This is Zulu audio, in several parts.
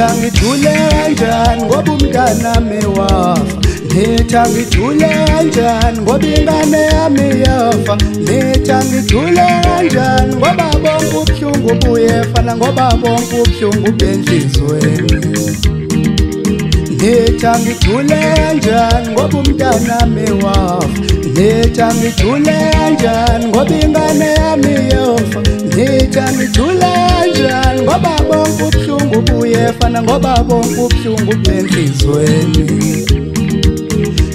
ngijule kanjani ngoba umntanami wafa. Nithi ngijule kanjani ngoba ingane yami yafa. Nithi ngijule kanjani ngoba bonke ubuhlungu buyefana, ngoba bonke ubuhlungu benhlizweni. Nithi ngijule kanjani ngoba umntanami wafa. Nithi ngijule kanjani ngoba ingane yami yafa. Nithi ngijule kanjani ngoba bonke ubuhlungu buyefana, ngoba bonke ubuhlungu benhlizweni.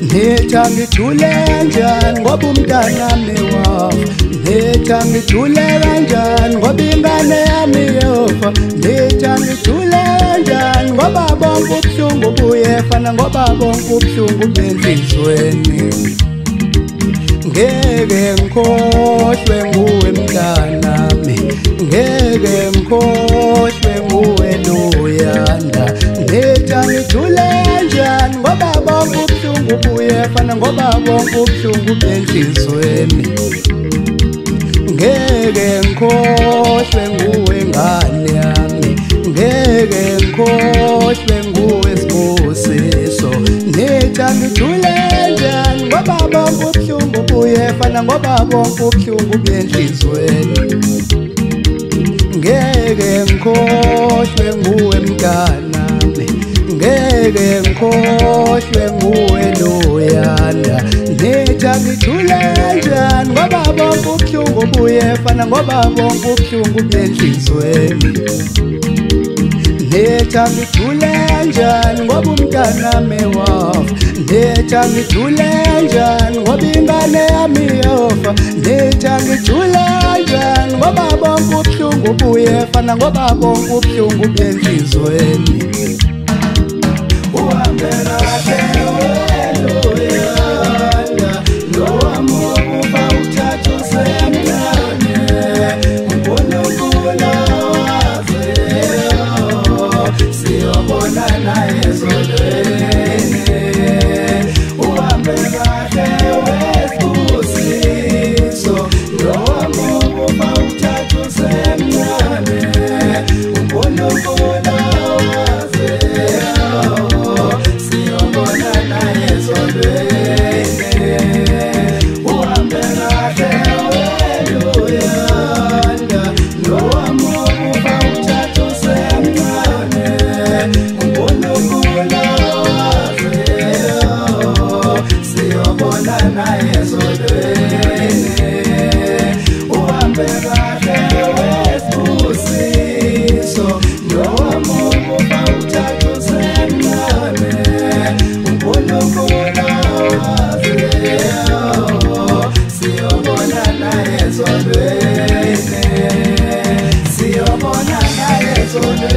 Nithi ngijule kanjani ngoba umntanami wafa. Nithi ngijule kanjani ngoba ingane yami yafa. Nithi ngijule kanjani ngoba bonke ubuhlungu buyefana, ngoba bonke ubuhlungu benhlizweni. Ngeke ngikhohlwe nguwe mntanami, ngeke ngikhohlwe nguwe Luyanda. Nithi ngijule kanjani ngoba bonke ubuhlungu buyefana, ngoba bonke ubuhlungu benhlizweni. Ngeke ngikhohlwe nguwe ngane yami, ngeke ngikhohlwe nguwe Sibusiso. Nithi ngijule kanjani ngoba bonke ubuhlungu buyefana, ngoba bonke ubuhlungu benhlizweni. Ngeke ngikhohlwe nguwe mntanami, ngeke ngikhohlwe nguwe Luyanda. Nithi ngijule kanjani ngoba bonke ubuhlungu buyefana, ngoba bonke ubuhlungu benhlizweni. Nithi ngijule kanjani ngoba umntanami wafa. Nithi ngijule kanjani ngoba ingane yami yafa. Nithi ngijule kanjani ngoba bonke ubuhlungu buyefana, ngoba bonke ubuhlungu benhlizweni. Uhambe kahle Luyanda, nowami ukuba uthathe usemncane. uNkulunkulu waziyo, siyobonana ezolweni. Uhambe kahle Sibusiso, nowami ukuba uthathe usemncane. uNkulunkulu waziyo, siyobonana ezolweni. Uhambe kahle Luyanda, nowami ukuba uthathe usemncane. uNkulunkulu waziyo, siyobonana ezolweni. Uhambe kahle Sibusiso, nowami ukuba uthathe usemncane. uNkulunkulu waziyo, siyobonana ezolweni, siyobonana ezolweni.